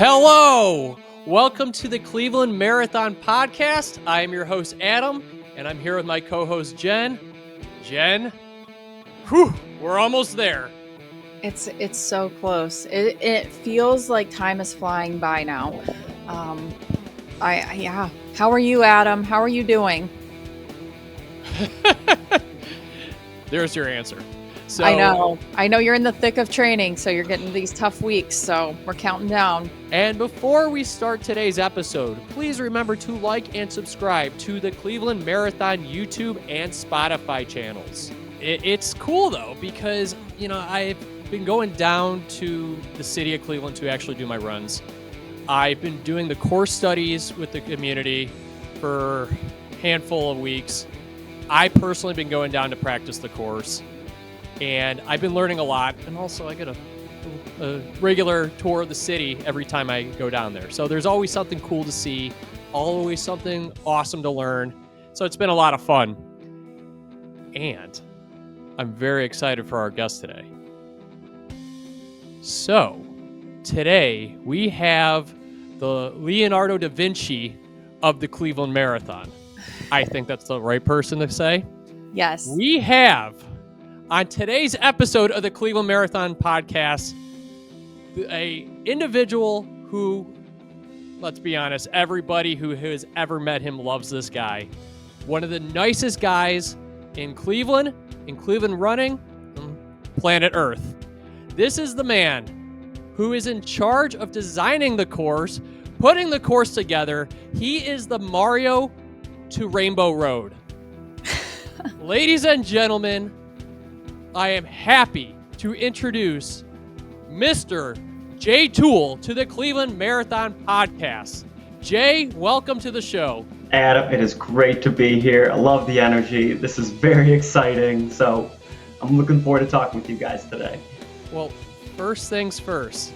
Hello! Welcome to the Cleveland Marathon Podcast. I am your host, Adam, and I'm here with my co-host, Jen. Jen, we're almost there. It's so close. It feels like time is flying by now. How are you, Adam? How are you doing? There's your answer. So I know you're in the thick of training, so you're getting these tough weeks, so we're counting down. And before we start today's episode, please remember to like and subscribe to the Cleveland Marathon YouTube and Spotify channels. It's cool though, because, I've been going down to the city of Cleveland to actually do my runs. I've been doing the course studies with the community for a handful of weeks. I personally been going down to practice the course, and I've been learning a lot. And also I get a regular tour of the city every time I go down there. So there's always something cool to see, always something awesome to learn. So it's been a lot of fun. And I'm very excited for our guest today. So today we have the Leonardo da Vinci of the Cleveland Marathon. I think that's the right person to say. Yes. We have on today's episode of the Cleveland Marathon Podcast a individual who, let's be honest, everybody who has ever met him loves this guy. One of the nicest guys in Cleveland running, planet Earth. This is the man who is in charge of designing the course, putting the course together. He is the Mario to Rainbow Road. Ladies and gentlemen, I am happy to introduce Mr. Jay Toole to the Cleveland Marathon Podcast. Jay, welcome to the show. Adam, it is great to be here. I love the energy. This is very exciting. So I'm looking forward to talking with you guys today. Well, first things first,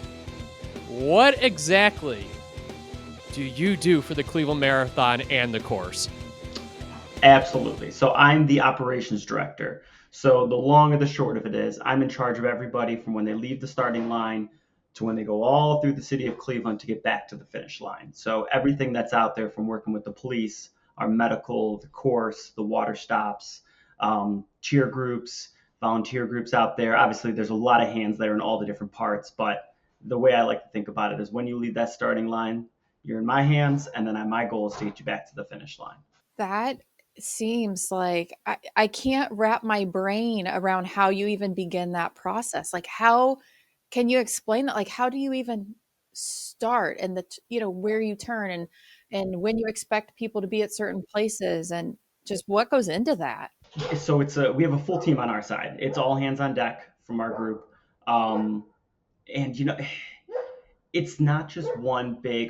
what exactly do you do for the Cleveland Marathon and the course? Absolutely. So I'm the operations director. So the long and the short of it is I'm in charge of everybody from when they leave the starting line to when they go all through the city of Cleveland to get back to the finish line. So everything that's out there, from working with the police, our medical, the course, the water stops, cheer groups, volunteer groups out there. Obviously, there's a lot of hands there in all the different parts, but the way I like to think about it is when you leave that starting line, you're in my hands, and then my goal is to get you back to the finish line. That seems like I can't wrap my brain around how you even begin that process. Like, how can you explain that? Like, how do you even start, and where you turn and when you expect people to be at certain places, and just what goes into that? So we have a full team on our side. It's all hands on deck from our group. And it's not just one big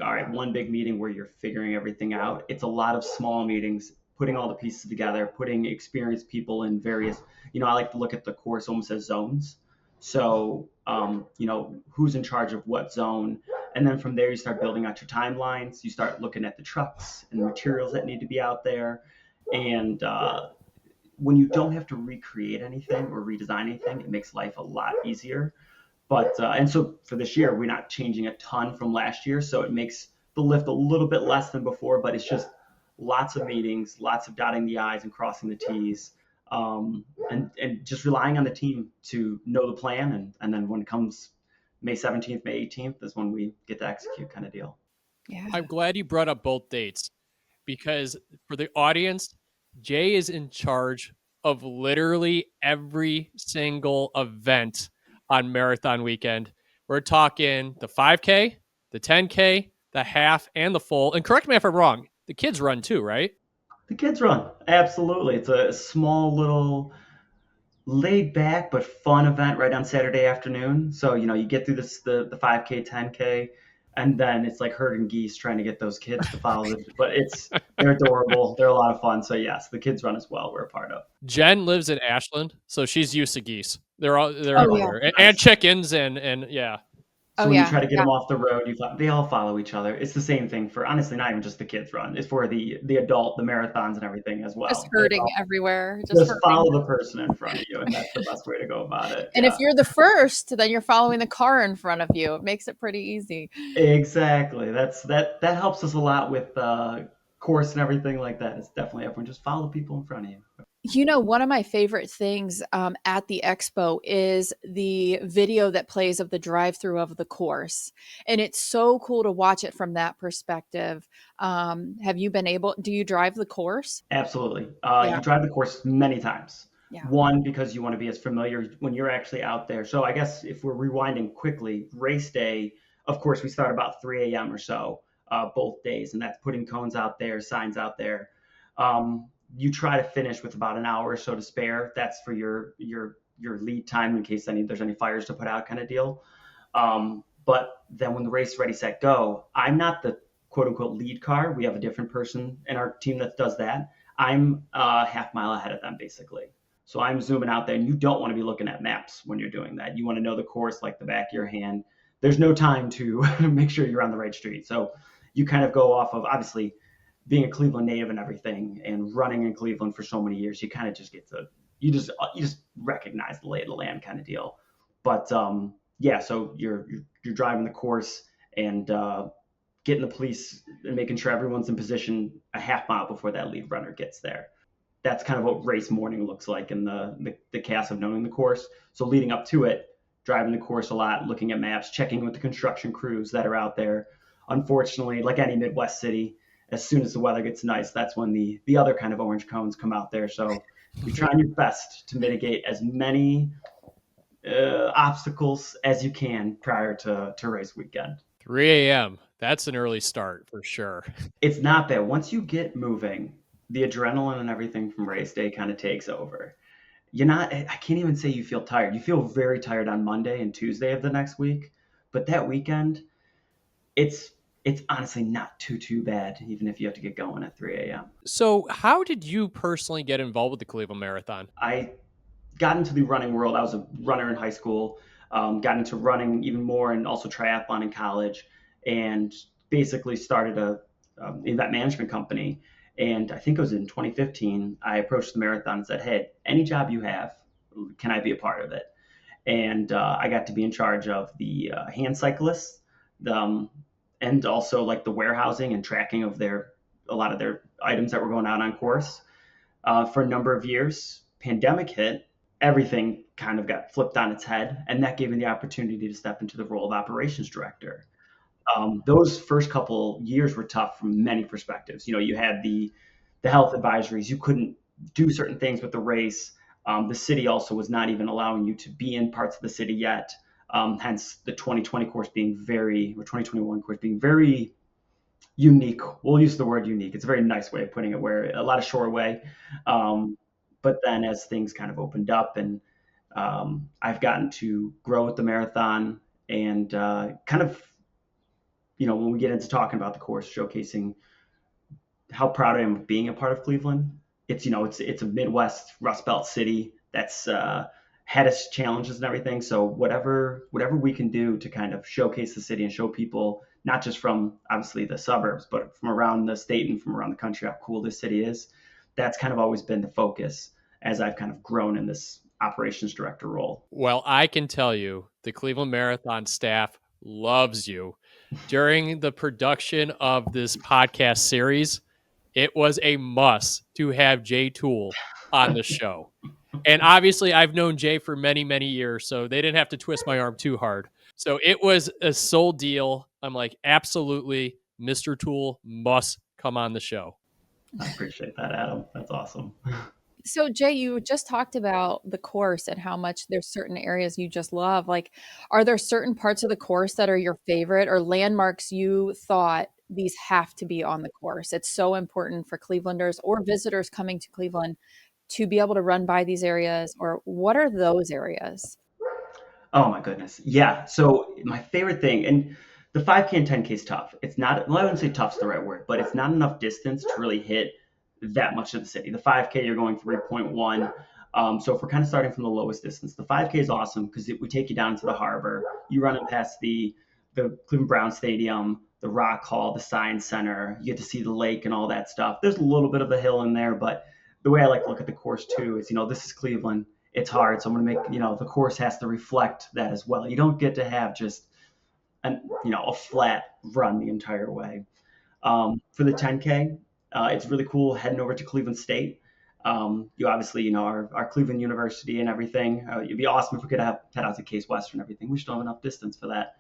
meeting where you're figuring everything out. It's a lot of small meetings, putting all the pieces together, putting experienced people in various, I like to look at the course almost as zones. So, who's in charge of what zone? And then from there, you start building out your timelines. You start looking at the trucks and the materials that need to be out there. And when you don't have to recreate anything or redesign anything, it makes life a lot easier. But and so for this year, we're not changing a ton from last year. So it makes the lift a little bit less than before, but it's just lots of meetings, lots of dotting the I's and crossing the T's, and just relying on the team to know the plan. And then when it comes May 17th, May 18th is when we get to execute, kind of deal. Yeah. I'm glad you brought up both dates, because for the audience, Jay is in charge of literally every single event on marathon weekend. We're talking the 5K, the 10K, the half, and the full. And correct me if I'm wrong, the kids run too, right? The kids run. Absolutely. It's a small little laid back but fun event right on Saturday afternoon. So, you get through the 5K, 10K, and then it's like herding geese trying to get those kids to follow it. But they're adorable. They're a lot of fun. So yes, the kids run as well. We're a part of. Jen lives in Ashland, so she's used to geese. They're Oh, everywhere. yeah. And chickens and yeah. So Oh when you yeah, try to get yeah. them off the road, they all follow each other. It's the same thing for, honestly, not even just the kids run. It's for the adult, the marathons and everything as Just well. They herding all everywhere, just just herding. follow the person in front of you, and that's the best way to go about it. And if Yeah, you're the first, then you're following the car in front of you. It makes it pretty easy. exactly. That helps us a lot with course and everything like that. It's definitely everyone just follow people in front of you. You know, one of my favorite things at the expo is the video that plays of the drive through of the course. And it's so cool to watch it from that perspective. Have you been able, do you drive the course? Absolutely. Yeah. You drive the course many times. Yeah. One, because you want to be as familiar when you're actually out there. So I guess if we're rewinding quickly, race day, of course, we start about 3 a.m. or so, both days, and that's putting cones out there, signs out there. You try to finish with about an hour or so to spare. That's for your lead time in case there's any fires to put out, kind of deal. But then when the race ready, set, go, I'm not the quote unquote lead car. We have a different person in our team that does that. I'm a half mile ahead of them basically. So I'm zooming out there, and you don't want to be looking at maps when you're doing that. You want to know the course like the back of your hand. There's no time to make sure you're on the right street. So you kind of go off of, obviously, being a Cleveland native and everything, and running in Cleveland for so many years. You kind of just get to you just recognize the lay of the land kind of deal. But yeah, so you're driving the course and getting the police and making sure everyone's in position a half mile before that lead runner gets there. That's kind of what race morning looks like in the cast of knowing the course. So leading up to it, driving the course a lot, looking at maps, checking with the construction crews that are out there. Unfortunately, like any Midwest city, as soon as the weather gets nice, that's when the other kind of orange cones come out there. So you're trying your best to mitigate as many obstacles as you can prior to race weekend. 3 a.m. That's an early start for sure. It's not bad. Once you get moving, the adrenaline and everything from race day kind of takes over. I can't even say you feel tired. You feel very tired on Monday and Tuesday of the next week, but that weekend, it's it's honestly not too bad, even if you have to get going at 3 a.m. So, how did you personally get involved with the Cleveland Marathon? I got into the running world. I was a runner in high school, got into running even more, and also triathlon in college, and basically started a event management company. And I think it was in 2015. I approached the marathon and said, "Hey, any job you have, can I be a part of it?" And I got to be in charge of the hand cyclists, um, and also like the warehousing and tracking of a lot of their items that were going out on course for a number of years. Pandemic hit, everything kind of got flipped on its head, and that gave me the opportunity to step into the role of operations director. Those first couple years were tough from many perspectives. You had the health advisories. You couldn't do certain things with the race. The city also was not even allowing you to be in parts of the city yet. Hence the 2020 course being or 2021 course being very unique. We'll use the word unique. It's a very nice way of putting it, where a lot of shoreway. Um, but then as things kind of opened up, and I've gotten to grow with the marathon, and kind of, when we get into talking about the course, showcasing how proud I am of being a part of Cleveland. It's a Midwest Rust Belt city that's had its challenges and everything. So whatever we can do to kind of showcase the city and show people, not just from obviously the suburbs, but from around the state and from around the country, how cool this city is. That's kind of always been the focus as I've kind of grown in this operations director role. Well, I can tell you the Cleveland Marathon staff loves you. During the production of this podcast series, it was a must to have Jay Toole on the show. And obviously, I've known Jay for many, many years, so they didn't have to twist my arm too hard. So it was a soul deal. I'm like, absolutely, Mr. Toole must come on the show. I appreciate that, Adam. That's awesome. So Jay, you just talked about the course and how much there's certain areas you just love. Like, are there certain parts of the course that are your favorite or landmarks you thought these have to be on the course? It's so important for Clevelanders or visitors coming to Cleveland to be able to run by these areas, or what are those areas? Oh my goodness. Yeah. So my favorite thing, and the 5K and 10K is tough. It's not, well, I wouldn't say tough's the right word, but it's not enough distance to really hit that much of the city. The 5K, you're going 3.1. So if we're kind of starting from the lowest distance, the 5K is awesome because we take you down to the harbor. You run it past the Cleveland Brown Stadium, the Rock Hall, the Science Center. You get to see the lake and all that stuff. There's a little bit of a hill in there, but the way I like to look at the course too is, this is Cleveland. It's hard, so I'm going to make, the course has to reflect that as well. You don't get to have just a flat run the entire way. For the 10K, it's really cool heading over to Cleveland State. You obviously, our Cleveland University and everything. It'd be awesome if we could head out to Case Western and everything. We just don't have enough distance for that.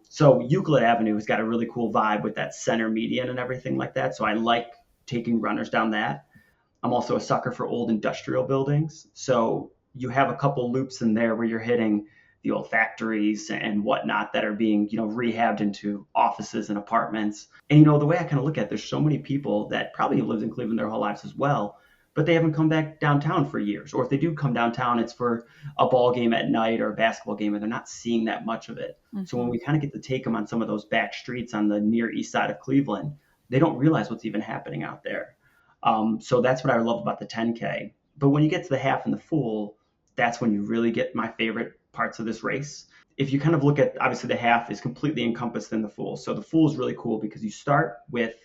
So Euclid Avenue has got a really cool vibe with that center median and everything like that. So I like taking runners down that. I'm also a sucker for old industrial buildings. So you have a couple loops in there where you're hitting the old factories and whatnot that are being, rehabbed into offices and apartments. And, the way I kind of look at it, there's so many people that probably have lived in Cleveland their whole lives as well, but they haven't come back downtown for years. Or if they do come downtown, it's for a ball game at night or a basketball game, and they're not seeing that much of it. Mm-hmm. So when we kind of get to take them on some of those back streets on the near east side of Cleveland, they don't realize what's even happening out there. So that's what I love about the 10K. But when you get to the half and the full, that's when you really get my favorite parts of this race. If you kind of look at, obviously the half is completely encompassed in the full. So the full is really cool because you start with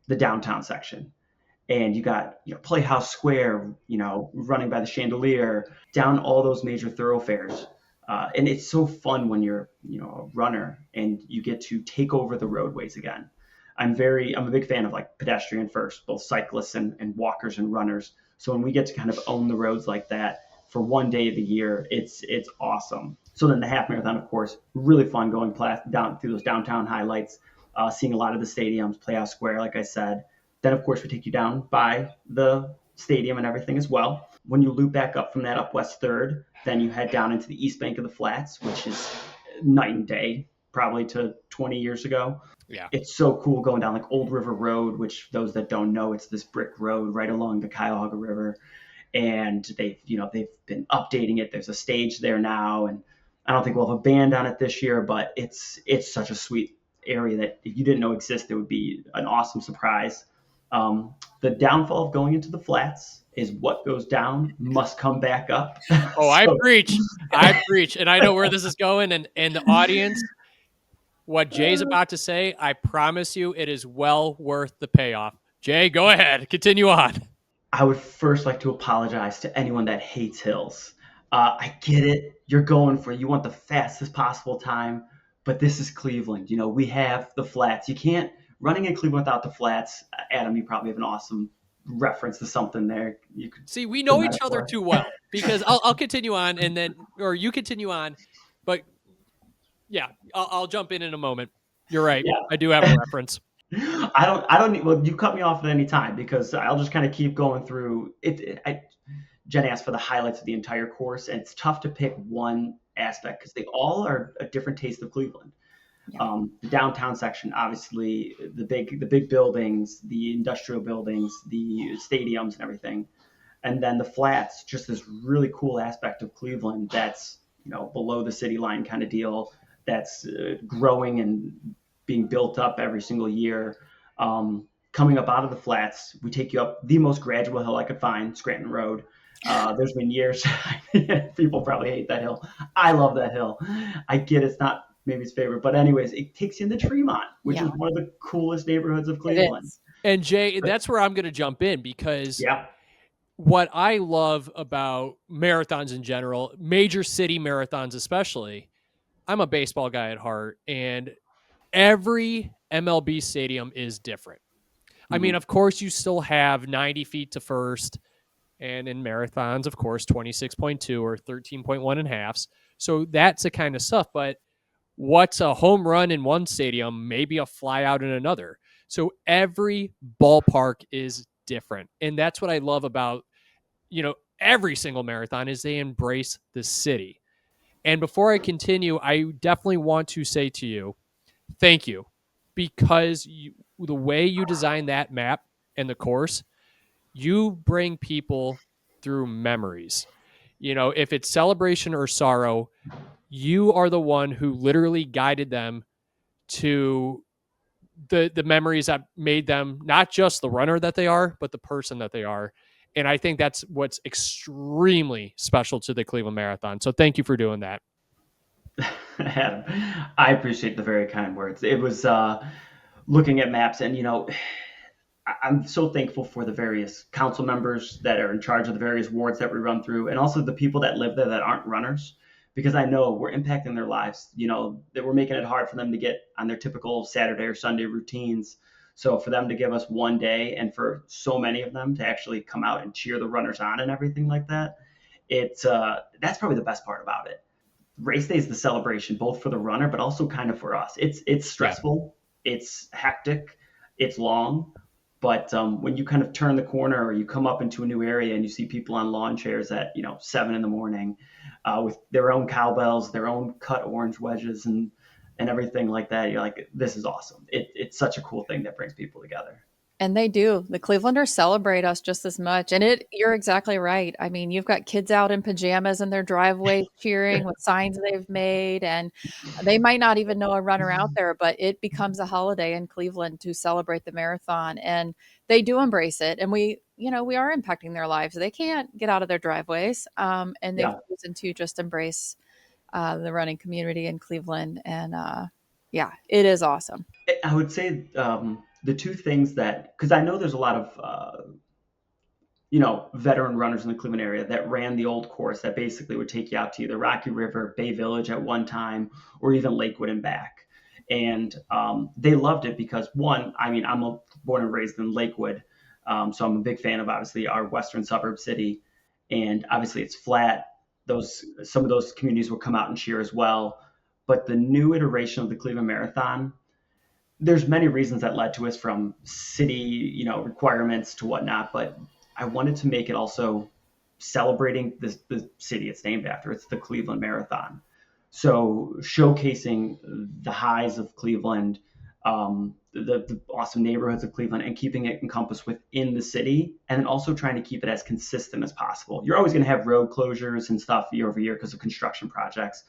the downtown section and you got, Playhouse Square, running by the Chandelier, down all those major thoroughfares. And it's so fun when you're, a runner and you get to take over the roadways again. I'm a big fan of like pedestrian first, both cyclists and walkers and runners. So when we get to kind of own the roads like that for one day of the year, it's awesome. So then the half marathon, of course, really fun going down through those downtown highlights, seeing a lot of the stadiums, Playhouse Square, like I said. Then, of course, we take you down by the stadium and everything as well. When you loop back up from that up West 3rd, then you head down into the east bank of the Flats, which is night and day, probably to 20 years ago. Yeah. It's so cool going down like Old River Road, which those that don't know, it's this brick road right along the Cuyahoga River. And they've been updating it. There's a stage there now. And I don't think we'll have a band on it this year, but it's such a sweet area that if you didn't know existed, it would be an awesome surprise. The downfall of going into the Flats is what goes down must come back up. Oh, I preach. And I know where this is going. And the audience, what Jay's about to say, I promise you it is well worth the payoff. Jay, go ahead. Continue on. I would first like to apologize to anyone that hates hills. I get it. You want the fastest possible time, but this is Cleveland. We have the flats. You can't running in Cleveland without the flats. Adam, you probably have an awesome reference to something there. You could see, we know each other too well because I'll continue on or you continue on, but yeah, I'll jump in a moment. You're right. Yeah. I do have a reference. I don't. Well, you cut me off at any time because I'll just kind of keep going through it. Jen asked for the highlights of the entire course, and it's tough to pick one aspect because they all are a different taste of Cleveland. Yeah. The downtown section, obviously, the big buildings, the industrial buildings, the stadiums, and everything, and then the flats, just this really cool aspect of Cleveland that's below the city line kind of deal that's growing and being built up every single year. Coming up out of the flats, we take you up the most gradual hill I could find, Scranton Road. There's been years, people probably hate that hill. I love that hill. I get it's not maybe his favorite, but anyways, it takes you into Tremont, which is one of the coolest neighborhoods of Cleveland. And Jay, that's where I'm going to jump in because what I love about marathons in general, major city marathons especially, I'm a baseball guy at heart, and every MLB stadium is different. Mm-hmm. I mean, of course, you still have 90 feet to first, and in marathons, of course, 26.2 or 13.1 and halves. So that's the kind of stuff. But what's a home run in one stadium, maybe a fly out in another. So every ballpark is different. And that's what I love about, every single marathon is they embrace the city. And before I continue, I definitely want to say to you, thank you, because the way you design that map and the course, you bring people through memories. If it's celebration or sorrow, you are the one who literally guided them to the memories that made them not just the runner that they are, but the person that they are. And I think that's what's extremely special to the Cleveland Marathon. So thank you for doing that. Adam, I appreciate the very kind words. It was looking at maps, and I'm so thankful for the various council members that are in charge of the various wards that we run through, and also the people that live there that aren't runners, because I know we're impacting their lives. That we're making it hard for them to get on their typical Saturday or Sunday routines. So for them to give us one day, and for so many of them to actually come out and cheer the runners on and everything like that, that's probably the best part about it. Race day is the celebration, both for the runner, but also kind of for us. It's stressful, it's hectic, it's long, but when you kind of turn the corner or you come up into a new area and you see people on lawn chairs at 7 in the morning with their own cowbells, their own cut orange wedges, and everything like that, you're like, this is awesome. It's such a cool thing that brings people together. And they do. The Clevelanders celebrate us just as much. And you're exactly right. I mean, you've got kids out in pajamas in their driveway cheering with signs they've made, and they might not even know a runner out there, but it becomes a holiday in Cleveland to celebrate the marathon. And they do embrace it. And we are impacting their lives. They can't get out of their driveways. And they've Yeah. chosen to just embrace the running community in Cleveland. And yeah, it is awesome. I would say the two things that, because I know there's a lot of veteran runners in the Cleveland area that ran the old course that basically would take you out to either Rocky River, Bay Village at one time, or even Lakewood and back. And they loved it because, one, I mean, I'm born and raised in Lakewood, so I'm a big fan of, obviously, our western suburb city. And obviously it's flat. Some of those communities will come out and cheer as well. But the new iteration of the Cleveland Marathon, there's many reasons that led to us, from city, requirements to whatnot, but I wanted to make it also celebrating the city it's named after. It's the Cleveland Marathon. So showcasing the highs of Cleveland, the awesome neighborhoods of Cleveland, and keeping it encompassed within the city, and then also trying to keep it as consistent as possible. You're always going to have road closures and stuff year over year because of construction projects.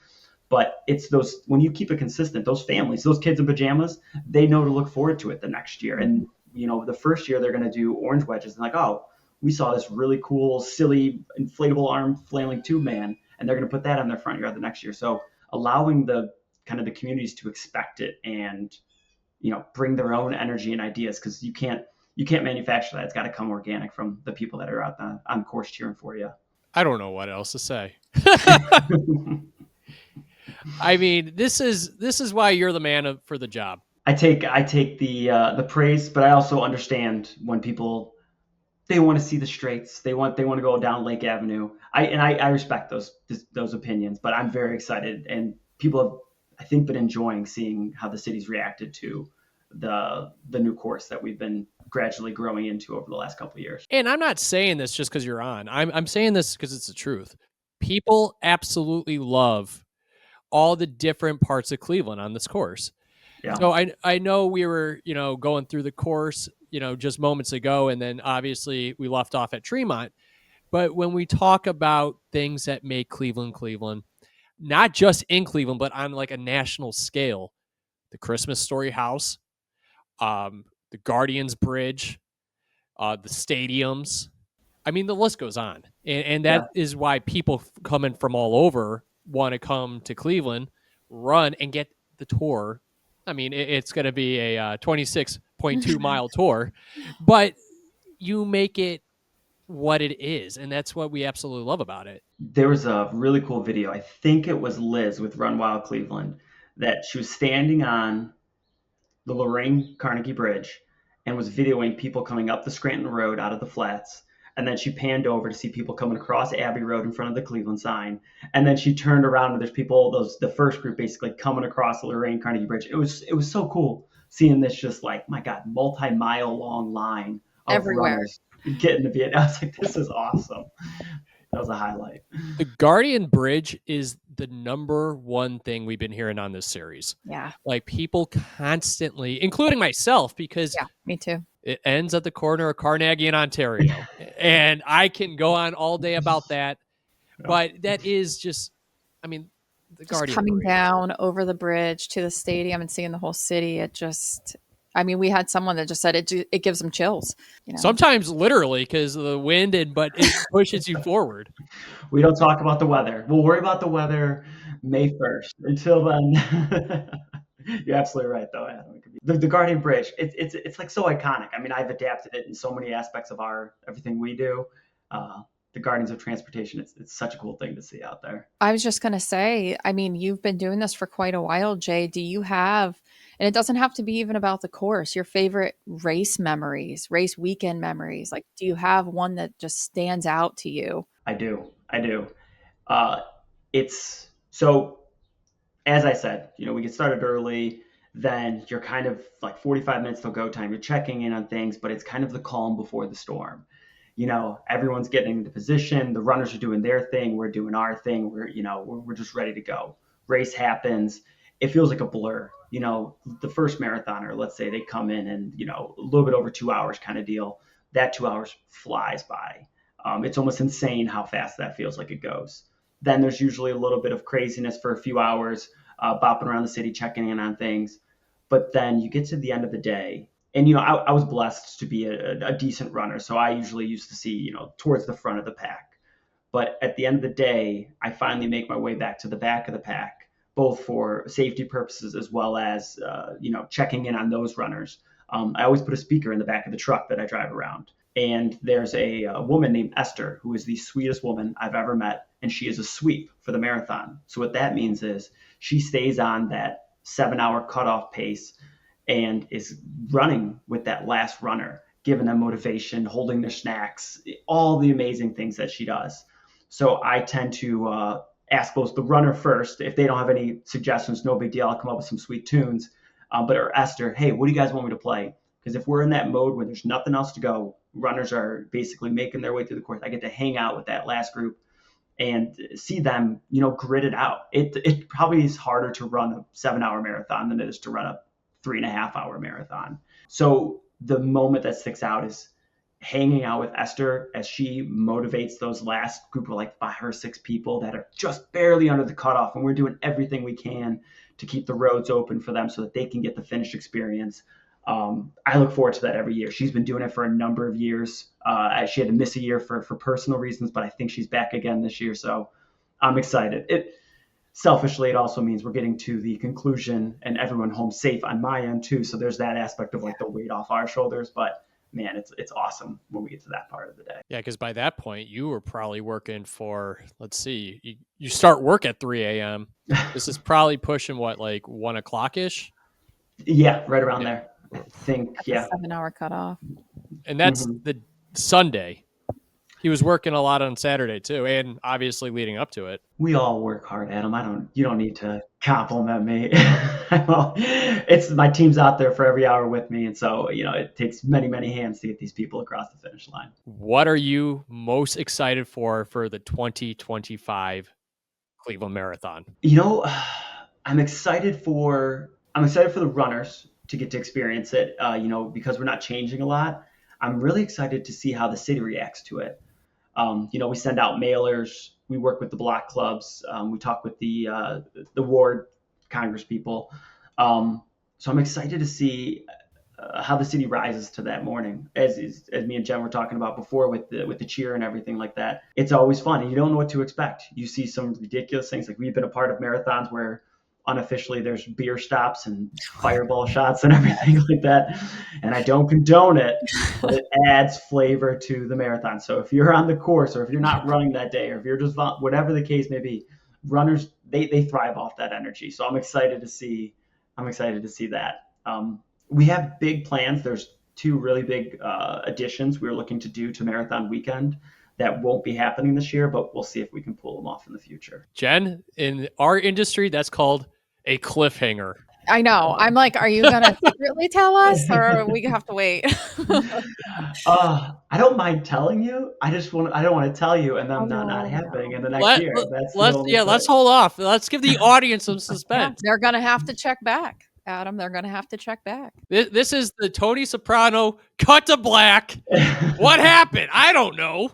But it's when you keep it consistent, those families, those kids in pajamas, they know to look forward to it the next year. And, the first year they're going to do orange wedges. And like, oh, we saw this really cool, silly, inflatable arm flailing tube man, and they're going to put that on their front yard the next year. So allowing the communities to expect it and, bring their own energy and ideas, because you can't manufacture that. It's got to come organic from the people that are out on course cheering for you. I don't know what else to say. I mean, this is why you're the man for the job. I take the praise, but I also understand when people, they want to see the straights. They want to go down Lake Avenue. I respect those opinions, but I'm very excited, and people have, I think, been enjoying seeing how the city's reacted to the new course that we've been gradually growing into over the last couple of years. And I'm not saying this just because you're on. I'm saying this because it's the truth. People absolutely love all the different parts of Cleveland on this course. Yeah. So I know we were, going through the course, just moments ago, and then obviously we left off at Tremont. But when we talk about things that make Cleveland, not just in Cleveland, but on like a national scale, the Christmas Story House, the Guardians Bridge, the stadiums. I mean, the list goes on. And that is why people coming from all over want to come to Cleveland, run, and get the tour. I mean, it's going to be a 26.2 mile tour, but you make it what it is. And that's what we absolutely love about it. There was a really cool video. I think it was Liz with Run Wild Cleveland, that she was standing on the Lorraine Carnegie Bridge and was videoing people coming up the Scranton Road out of the flats. And then she panned over to see people coming across Abbey Road in front of the Cleveland sign. And then she turned around and there's people, the first group basically coming across the Lorraine Carnegie Bridge. It was so cool seeing this, just like, my God, multi-mile long line of Everywhere. runners getting to be it. I was like, this is awesome. That was a highlight. The Guardian Bridge is the number one thing we've been hearing on this series. Yeah. Like, people constantly, including myself, because me too. It ends at the corner of Carnegie and Ontario. And I can go on all day about that. But that is just, I mean, the Guardian coming Bridge. Down over the bridge to the stadium and seeing the whole city. I mean, we had someone that just said it gives them chills. Sometimes literally because of the wind, but it pushes you forward. We don't talk about the weather. We'll worry about the weather May 1st. Until then, you're absolutely right, though, Adam. The Guardian Bridge, it's like so iconic. I mean, I've adapted it in so many aspects of everything we do. The Guardians of Transportation, it's such a cool thing to see out there. I was just going to say, I mean, you've been doing this for quite a while, Jay. Do you have, and it doesn't have to be even about the course, your favorite race memories, race weekend memories? Like, do you have one that just stands out to you? I do. It's so, as I said, we get started early, then you're kind of like 45 minutes till go time. You're checking in on things, but it's kind of the calm before the storm. Everyone's getting into position. The runners are doing their thing. We're doing our thing. We're just ready to go. Race happens. It feels like a blur. The first marathoner, let's say they come in and, a little bit over 2 hours kind of deal. That 2 hours flies by. It's almost insane how fast that feels like it goes. Then there's usually a little bit of craziness for a few hours, bopping around the city, checking in on things. But then you get to the end of the day. And, I was blessed to be a decent runner. So I usually used to see, towards the front of the pack. But at the end of the day, I finally make my way back to the back of the pack, both for safety purposes as well as, checking in on those runners. I always put a speaker in the back of the truck that I drive around. And there's a woman named Esther, who is the sweetest woman I've ever met. And she is a sweep for the marathon. So what that means is she stays on that 7-hour cutoff pace and is running with that last runner, giving them motivation, holding their snacks, all the amazing things that she does. So I tend to ask both the runner first. If they don't have any suggestions, no big deal. I'll come up with some sweet tunes. Or Esther, hey, what do you guys want me to play? Because if we're in that mode where there's nothing else to go, runners are basically making their way through the course. I get to hang out with that last group and see them, grit it out. It probably is harder to run a 7-hour marathon than it is to run a 3.5-hour marathon. So the moment that sticks out is hanging out with Esther as she motivates those last group of like 5 or 6 people that are just barely under the cutoff. And we're doing everything we can to keep the roads open for them so that they can get the finished experience. I look forward to that every year. She's been doing it for a number of years. She had to miss a year for personal reasons, but I think she's back again this year. So I'm excited. Selfishly, it also means we're getting to the conclusion and everyone home safe on my end too. So there's that aspect of like the weight off our shoulders, but man, it's awesome when we get to that part of the day. Yeah, because by that point you were probably working for, let's see, you start work at 3 a.m. This is probably pushing what, like 1 o'clock ish? Yeah, right around there. I think, yeah. 7-hour cutoff. And that's the Sunday. He was working a lot on Saturday too, and obviously leading up to it. We all work hard, Adam. You don't need to compliment me. It's my team's out there for every hour with me, and so it takes many, many hands to get these people across the finish line. What are you most excited for the 2025 Cleveland Marathon? I'm excited for the runners to get to experience it. Because we're not changing a lot. I'm really excited to see how the city reacts to it. We send out mailers. We work with the block clubs. We talk with the ward Congress people. So I'm excited to see how the city rises to that morning. As me and Jen were talking about before with the cheer and everything like that. It's always fun, and you don't know what to expect. You see some ridiculous things. Like we've been a part of marathons where unofficially there's beer stops and fireball shots and everything like that. And I don't condone it, but it adds flavor to the marathon. So if you're on the course or if you're not running that day or if you're just whatever the case may be, runners, they thrive off that energy. So I'm excited to see that. We have big plans. There's 2 really big additions we're looking to do to Marathon Weekend that won't be happening this year, but we'll see if we can pull them off in the future. Jen, in our industry, that's called a cliffhanger. I know. I'm like, are you going to secretly tell us or we have to wait? I don't mind telling you. I don't want to tell you and then not happening in the next year. Let's hold off. Let's give the audience some suspense. They're going to have to check back, Adam. They're going to have to check back. This is the Tony Soprano cut to black. What happened? I don't know.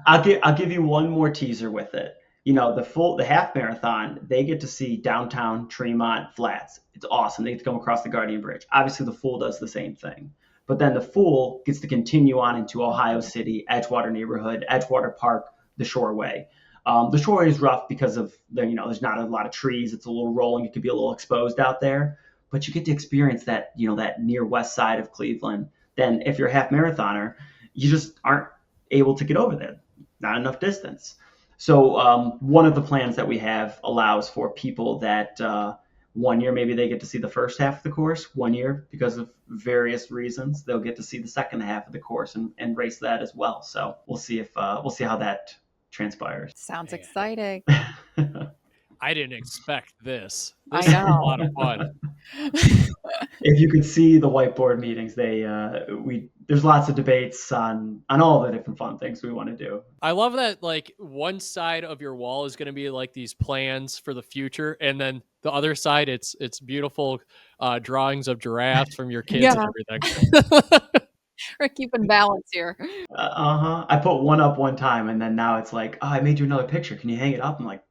I'll give you one more teaser with it. the half marathon, they get to see downtown Tremont Flats. It's awesome. They get to come across the Guardian Bridge. Obviously, the full does the same thing. But then the full gets to continue on into Ohio City, Edgewater neighborhood, Edgewater Park, the Shoreway. The Shoreway is rough because of there's not a lot of trees. It's a little rolling. It could be a little exposed out there, but you get to experience that that near west side of Cleveland. Then if you're a half marathoner, you just aren't able to get over there. Not enough distance. So one of the plans that we have allows for people that 1 year maybe they get to see the first half of the course. 1 year, because of various reasons, they'll get to see the second half of the course and race that as well. So we'll see how that transpires. Sounds exciting. I didn't expect this. I This is a know. lot of fun. If you could see the whiteboard meetings, there's lots of debates on all the different fun things we want to do. I love that, like, one side of your wall is going to be like these plans for the future, and then the other side, it's beautiful drawings of giraffes from your kids and everything. We're keeping balance here. I put one up one time, and then now it's like, oh, I made you another picture. Can you hang it up? I'm like,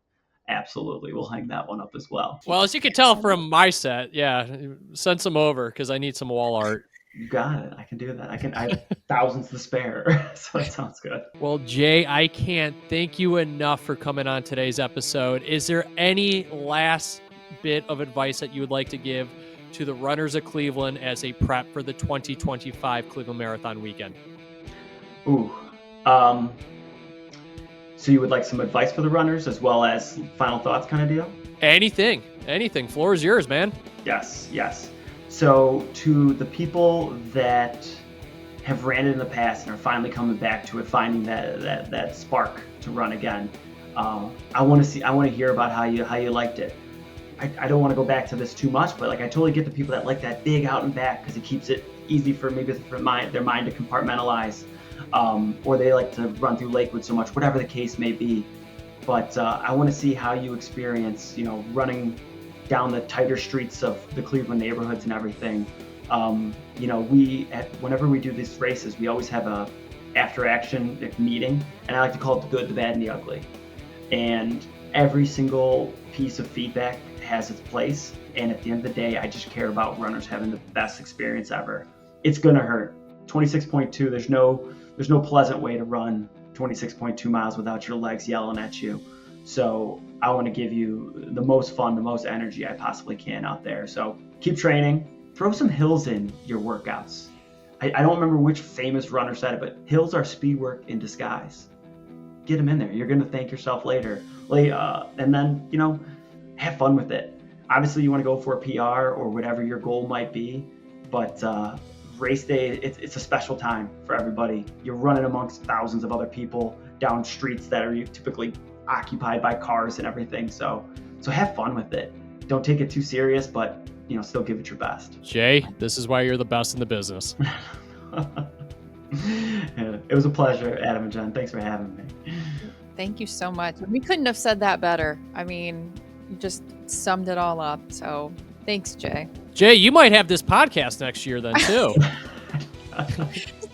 absolutely, we'll hang that one up as well. Well, as you can tell from my set, yeah, send some over because I need some wall art. You got it. I can do that. I have thousands to spare, so that sounds good. Well, Jay, I can't thank you enough for coming on today's episode. Is there any last bit of advice that you would like to give to the runners of Cleveland as a prep for the 2025 Cleveland Marathon weekend? Ooh. So you would like some advice for the runners as well as final thoughts kind of deal? Anything. Floor is yours, man. Yes. So to the people that have ran it in the past and are finally coming back to it, finding that spark to run again, I want to hear about how you liked it. I don't want to go back to this too much, but like I totally get the people that like that big out and back because it keeps it easy for their mind to compartmentalize, or they like to run through Lakewood so much, whatever the case may be. But I want to see how you experience, running down the tighter streets of the Cleveland neighborhoods and everything. Whenever we do these races, we always have a after action meeting, and I like to call it the good, the bad, and the ugly. And every single piece of feedback has its place. And at the end of the day, I just care about runners having the best experience ever. It's gonna hurt. 26.2. There's no pleasant way to run 26.2 miles without your legs yelling at you. So I want to give you the most fun, the most energy I possibly can out there. So keep training. Throw some hills in your workouts. I don't remember which famous runner said it, but hills are speed work in disguise. Get them in there. You're going to thank yourself later. And then, have fun with it. Obviously, you want to go for a PR or whatever your goal might be, but race day, it's a special time for everybody. You're running amongst thousands of other people down streets that are typically occupied by cars and everything. So have fun with it. Don't take it too serious, but still give it your best. Jay, this is why you're the best in the business. It was a pleasure, Adam and Jen. Thanks for having me. Thank you so much. We couldn't have said that better. I mean, you just summed it all up. So thanks, Jay. Jay, you might have this podcast next year then too.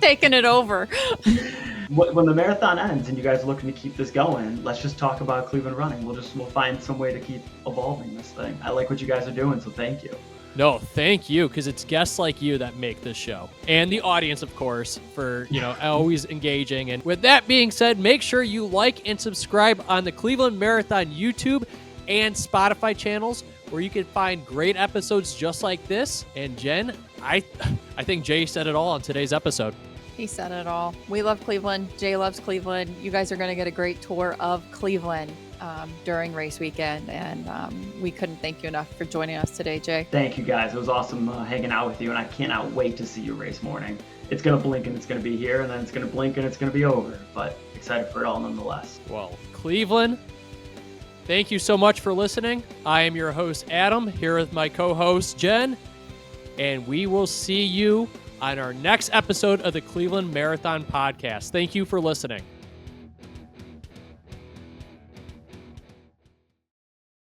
Taking it over. When the marathon ends and you guys are looking to keep this going, let's just talk about Cleveland running. We'll find some way to keep evolving this thing. I like what you guys are doing, so thank you. No, thank you, because it's guests like you that make this show. And the audience, of course, for, always engaging. And with that being said, make sure you like and subscribe on the Cleveland Marathon YouTube and Spotify channels, where you can find great episodes just like this. And Jen, I think Jay said it all on today's episode. He said it all. We love Cleveland. Jay loves Cleveland. You guys are going to get a great tour of Cleveland during race weekend. And we couldn't thank you enough for joining us today, Jay. Thank you, guys. It was awesome hanging out with you, and I cannot wait to see you race morning. It's going to blink and it's going to be here, and then it's going to blink and it's going to be over. But excited for it all nonetheless. Well, Cleveland, thank you so much for listening. I am your host, Adam, here with my co-host, Jen. And we will see you on our next episode of the Cleveland Marathon Podcast. Thank you for listening.